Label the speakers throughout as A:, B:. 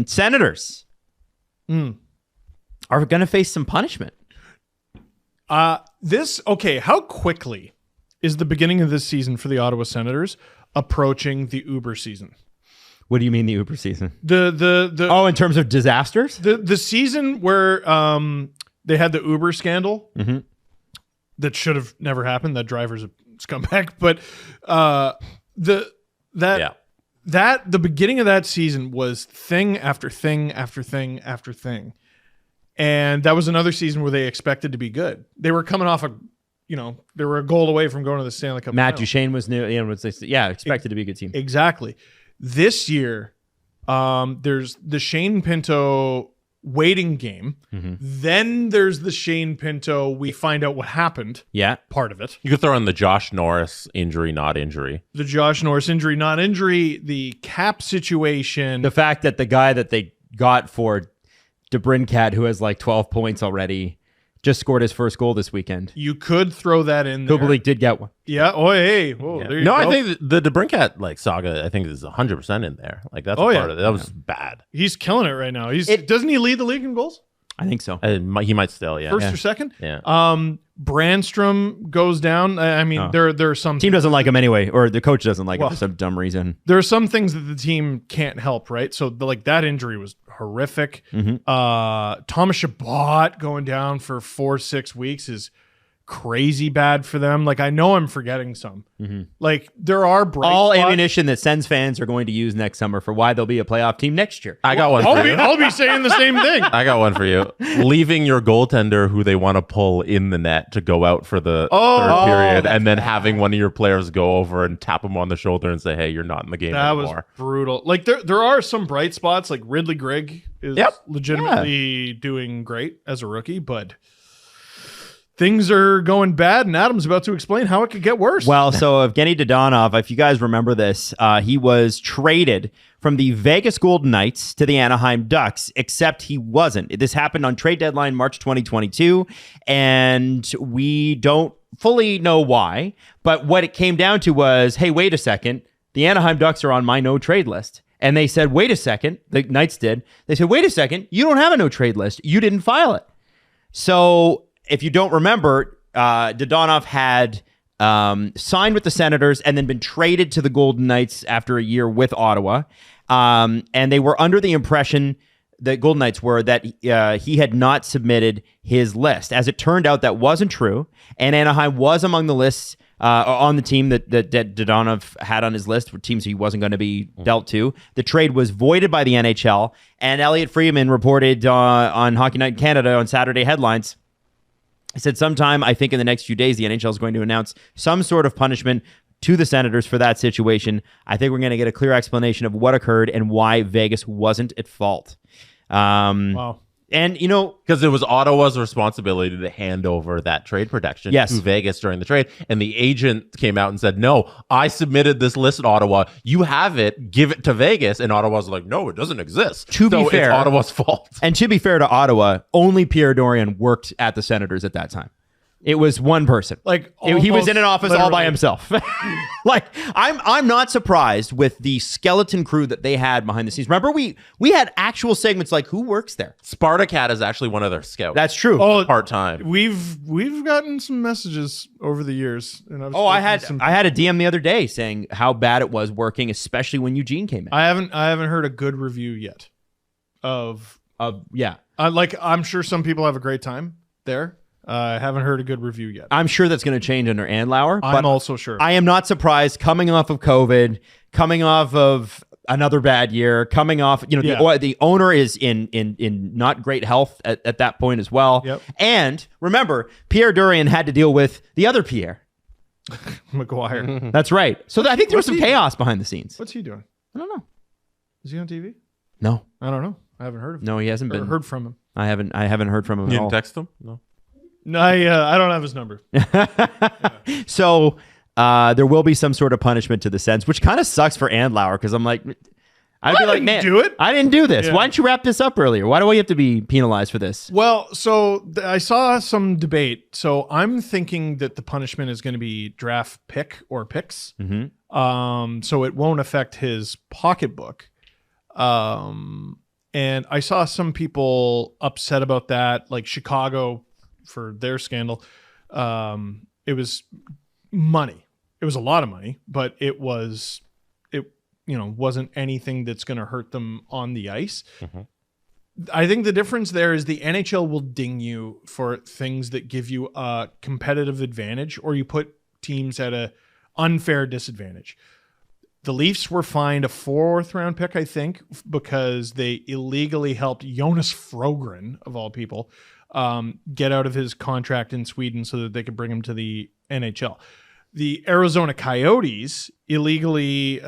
A: Senators are going to face some punishment.
B: How quickly is the beginning of this season for the Ottawa Senators approaching the Uber season?
A: What do you mean the Uber season?
B: In
A: terms of disasters?
B: The season where they had the Uber scandal that should have never happened. That driver's a scumbag. But the beginning of that season was thing after thing after thing after thing. And that was another season where they expected to be good. They were coming off they were a goal away from going to the Stanley Cup.
A: Matt Duchene was new. Expected to be a good team.
B: Exactly. This year, there's the Shane Pinto waiting game. Then there's the Shane Pinto, we find out what happened.
A: Yeah.
B: Part of it.
C: You could throw in the Josh Norris injury, not injury.
B: The Josh Norris injury, not injury. The cap situation.
A: The fact that the guy that they got for DeBrincat, who has like 12 points already, just scored his first goal this weekekend.
B: You could throw that in there.
A: Kubalik did get one.
B: Yeah. Oh, hey. Whoa, there you go.
C: I think the DeBrincat saga, I think is 100% in there. Like that's part of it. That was bad.
B: He's killing it right now. Doesn't he lead the league in goals?
A: I think so.
C: He might still, yeah.
B: First or second?
C: Yeah.
B: Brandstrom goes down. I mean, there are some...
A: Team doesn't like him anyway, or the coach doesn't like him for some dumb reason.
B: There are some things that the team can't help, right? So, that injury was horrific. Thomas Chabot going down for 4-6 weeks is crazy bad for them. Like, I know I'm forgetting some. Like, there are bright
A: all
B: spots.
A: ammunition that Sens fans are going to use next summer for why they'll be a playoff team next year.
C: I got one for you.
B: I'll be saying the same thing.
C: I got one for you. Leaving your goaltender who they want to pull in the net to go out for the third period, and then having one of your players go over and tap him on the shoulder and say, hey, you're not in the game anymore.
B: That was brutal. Like, there are some bright spots. Like, Ridley Grigg is legitimately doing great as a rookie, but... things are going bad, and Adam's about to explain how it could get worse.
A: Well, so Evgeni Dadanov, if you guys remember this, he was traded from the Vegas Golden Knights to the Anaheim Ducks, except he wasn't. This happened on trade deadline March 2022, and we don't fully know why, but what it came down to was, hey, wait a second, the Anaheim Ducks are on my no-trade list. And they said, wait a second, the Knights did. They said, wait a second, you don't have a no-trade list. You didn't file it. So... if you don't remember, Dadonov had signed with the Senators and then been traded to the Golden Knights after a year with Ottawa. And they were under the impression, the Golden Knights were, that he had not submitted his list. As it turned out, that wasn't true. And Anaheim was among the lists on the team that Dadonov had on his list, for teams he wasn't going to be dealt to. The trade was voided by the NHL. And Elliot Friedman reported on Hockey Night in Canada on Saturday Headlines. He said sometime, I think in the next few days, the NHL is going to announce some sort of punishment to the Senators for that situation. I think we're going to get a clear explanation of what occurred and why Vegas wasn't at fault.
B: Wow.
A: And, because
C: it was Ottawa's responsibility to hand over that trade protection to Vegas during the trade. And the agent came out and said, no, I submitted this list in Ottawa. You have it. Give it to Vegas. And Ottawa's like, no, it doesn't exist.
A: To be fair,
C: it's Ottawa's fault.
A: And to be fair to Ottawa, only Pierre Dorion worked at the Senators at that time. It was one person.
B: Like
A: he was in an office all by himself. Like I'm not surprised with the skeleton crew that they had behind the scenes. Remember, we had actual segments like who works there.
C: Spartacat is actually one of their scouts.
A: That's true.
C: Part-time.
B: We've gotten some messages over the years. And
A: I had a DM the other day saying how bad it was working, especially when Eugene came in.
B: I haven't heard a good review yet. I'm sure some people have a great time there. I haven't heard a good review yet.
A: I'm sure that's going to change under Andlauer.
B: I'm also sure.
A: I am not surprised coming off of COVID, coming off of another bad year, coming off, the owner is in not great health at that point as well.
B: Yep.
A: And remember, Pierre Dorion had to deal with the other Pierre.
B: McGuire.
A: That's right. So I think there was some chaos behind the scenes.
B: What's he doing?
A: I don't know.
B: Is he on TV?
A: No.
B: I don't know. I haven't heard of him.
A: No, he hasn't been.
B: Heard from him.
A: I haven't heard from him at all.
C: You didn't text him? No.
B: No, I don't have his number.
A: So there will be some sort of punishment to the Sens, which kind of sucks for Andlauer because I'm like, I'd be like, man,
B: do it.
A: I didn't do this.
B: Yeah.
A: Why didn't you wrap this up earlier? Why do we have to be penalized for this?
B: Well, so I saw some debate. So I'm thinking that the punishment is going to be draft pick or picks.
A: Mm-hmm.
B: So it won't affect his pocketbook. And I saw some people upset about that, like Chicago for their scandal. It was money. It was a lot of money, but it wasn't anything that's going to hurt them on the ice. Mm-hmm. I think the difference there is the NHL will ding you for things that give you a competitive advantage, or you put teams at a unfair disadvantage. The Leafs were fined a 4th round pick, I think, because they illegally helped Jonas Frogren, of all people, get out of his contract in Sweden so that they could bring him to the NHL. The Arizona Coyotes illegally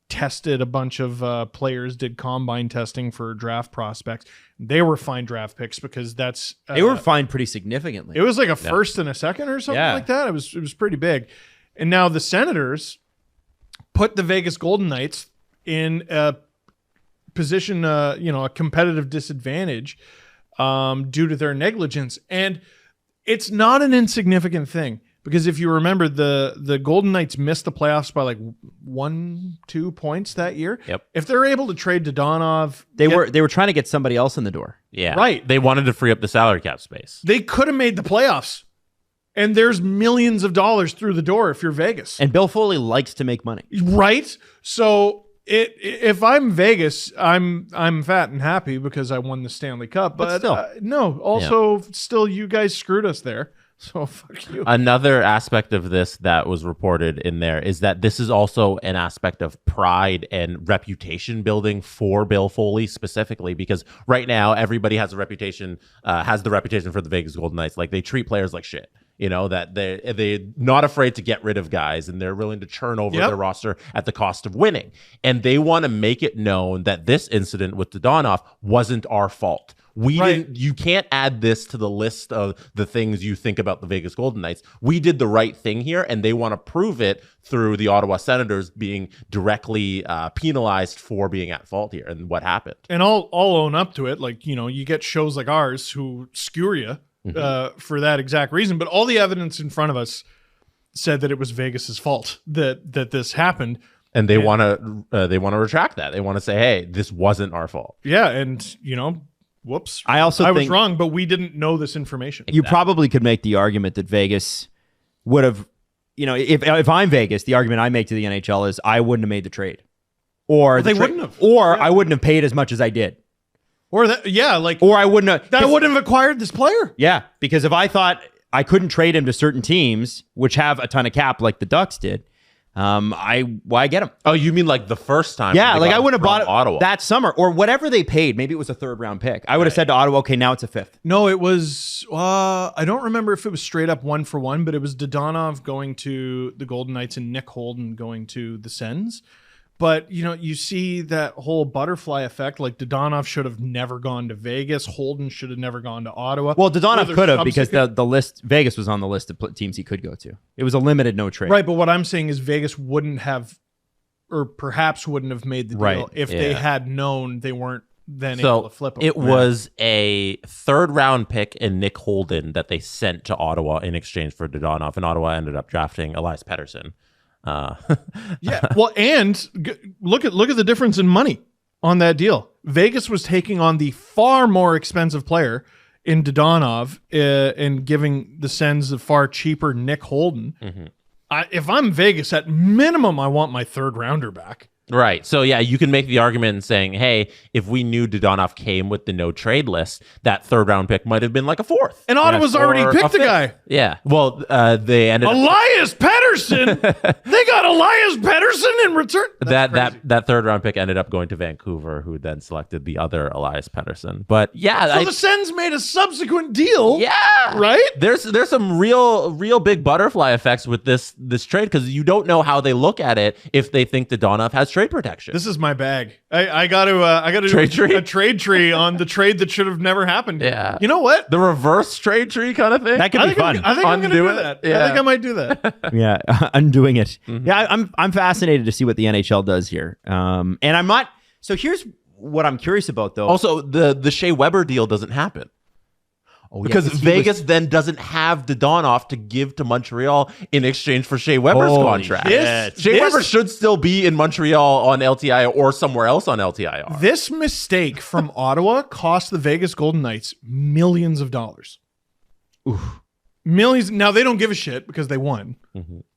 B: tested a bunch of players, did combine testing for draft prospects. They were fined draft picks because that's...
A: they were fined pretty significantly.
B: It was like a first and a second or something like that. It was pretty big. And now the Senators put the Vegas Golden Knights in a position, a competitive disadvantage due to their negligence. And it's not an insignificant thing. Because if you remember, the Golden Knights missed the playoffs by like 1-2 points that year.
C: Yep.
B: If they're able to trade Dadonov,
A: they were trying to get somebody else in the door.
C: Yeah.
B: Right.
C: They wanted to free up the salary cap space.
B: They could have made the playoffs. And there's millions of dollars through the door if you're Vegas.
A: And Bill Foley likes to make money.
B: Right? So if I'm Vegas, I'm fat and happy because I won the Stanley Cup. But still, still you guys screwed us there. So fuck you.
C: Another aspect of this that was reported in there is that this is also an aspect of pride and reputation building for Bill Foley specifically, because right now everybody has the reputation for the Vegas Golden Knights. Like, they treat players like shit. That they're not afraid to get rid of guys, and they're willing to churn over their roster at the cost of winning. And they want to make it known that this incident with Dadonov wasn't our fault. You can't add this to the list of the things you think about the Vegas Golden Knights. We did the right thing here, and they want to prove it through the Ottawa Senators being directly penalized for being at fault here and what happened.
B: And I'll own up to it. Like, you get shows like ours who skewer you for that exact reason. But all the evidence in front of us said that it was Vegas's fault that this happened.
C: And they want to retract that. They want to say, hey, this wasn't our fault.
B: Yeah, and whoops.
A: I was
B: wrong, but we didn't know this information.
A: You probably could make the argument that Vegas would have, if I'm Vegas, the argument I make to the NHL is I wouldn't have made the trade. Or
B: they wouldn't have.
A: Or I wouldn't have paid as much as I did.
B: Or
A: I wouldn't have.
B: That wouldn't have acquired this player.
A: Yeah, because if I thought I couldn't trade him to certain teams, which have a ton of cap like the Ducks did, why get him?
C: Oh, you mean like the first time?
A: Yeah, like I would have bought it
C: Ottawa
A: that summer or whatever they paid. Maybe it was a 3rd round pick. I would have said to Ottawa, okay, now it's a 5th.
B: No, it was, I don't remember if it was straight up 1-for-1, but it was Dadonov going to the Golden Knights and Nick Holden going to the Sens. But, you see that whole butterfly effect. Like, Dadonov should have never gone to Vegas. Holden should have never gone to Ottawa.
A: Well, Dadonov could have, because the list, Vegas was on the list of teams he could go to. It was a limited no trade.
B: Right, but what I'm saying is Vegas wouldn't have, or perhaps wouldn't have made the deal if they had known they weren't then able to flip him.
C: It was a 3rd round pick and Nick Holden that they sent to Ottawa in exchange for Dadonov, and Ottawa ended up drafting Elias Pettersson.
B: Yeah. Well, and look at the difference in money on that deal. Vegas was taking on the far more expensive player in Dadonov and giving the Sens a far cheaper Nick Holden. Mm-hmm. If I'm Vegas, at minimum, I want my 3rd rounder back.
C: Right. So, yeah, you can make the argument saying, hey, if we knew Dadonov came with the no trade list, that 3rd round pick might have been like a 4th.
B: And Ottawa's already picked the guy.
C: Yeah. Well, they ended
B: Elias Pettersson. They got Elias Pettersson in return.
C: That 3rd round pick ended up going to Vancouver, who then selected the other Elias Pettersson. But yeah,
B: so the Sens made a subsequent deal.
C: Yeah.
B: Right?
C: There's some real big butterfly effects with this trade, because you don't know how they look at it if they think Dadonov has trade protection.
B: This is my bag. I got to do a trade tree on the trade that should have never happened.
C: Yeah.
B: You know what?
C: The reverse trade tree kind of thing.
A: That could be fun.
B: I think I'm going to do that.
C: Yeah.
B: I think I might do that.
A: Yeah, undoing it. Mm-hmm. Yeah, I'm fascinated to see what the NHL does here. And I'm not. So here's what I'm curious about, though.
C: Also, the Shea Weber deal doesn't happen. because Vegas then doesn't have Dadonov to give to Montreal in exchange for Shea Weber's contract. Shea Weber should still be in Montreal on LTI or somewhere else on LTIR.
B: This mistake from Ottawa cost the Vegas Golden Knights millions of dollars.
A: Oof.
B: Millions. Now they don't give a shit because they won,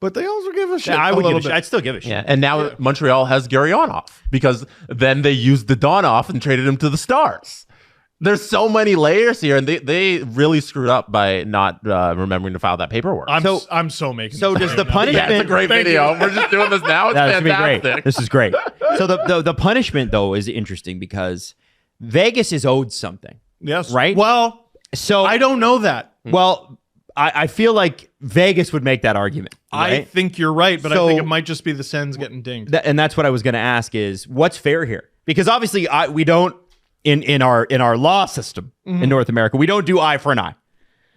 B: but they also give a shit.
A: I would give a shit. I'd still give a shit.
C: Yeah, and now Montreal has Gurianov because then they used Dadonov and traded him to the Stars. There's so many layers here, and they really screwed up by not remembering to file that paperwork.
B: I'm so making.
A: So does the punishment?
C: Yeah, it's a great video. We're just doing this now. It's fantastic.
A: Great. This is great. So the punishment though is interesting because Vegas is owed something.
B: Yes.
A: Right.
B: Well,
A: so
B: I don't know that.
A: Well, I feel like Vegas would make that argument. Right?
B: I think you're right, but I think it might just be the Sens getting dinged.
A: And that's what I was going to ask: is what's fair here? Because obviously we don't in our law system in North America, we don't do eye for an eye.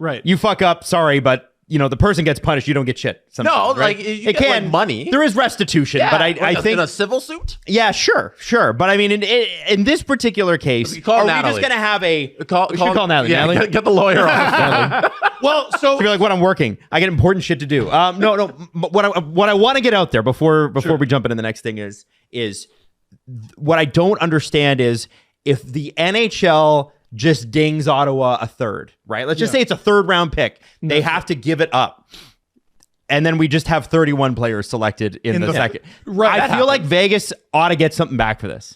B: Right.
A: You fuck up, sorry, but the person gets punished. You don't get shit.
C: No,
A: right?
C: like it can money.
A: There is restitution, but I think
C: in a civil suit.
A: Yeah, sure. But I mean, in this particular case, are we just going to have a? Call Natalie.
C: Yeah,
A: Natalie?
C: get the lawyer off.
B: Well, so
A: you're like, when I'm working, I get important shit to do. No. What I want to get out there before we jump into the next thing is what I don't understand is if the NHL just dings Ottawa a third, right? Let's just say it's a third round pick. They have to give it up. And then we just have 31 players selected in the second.
B: Right.
A: I feel like Vegas ought to get something back for this.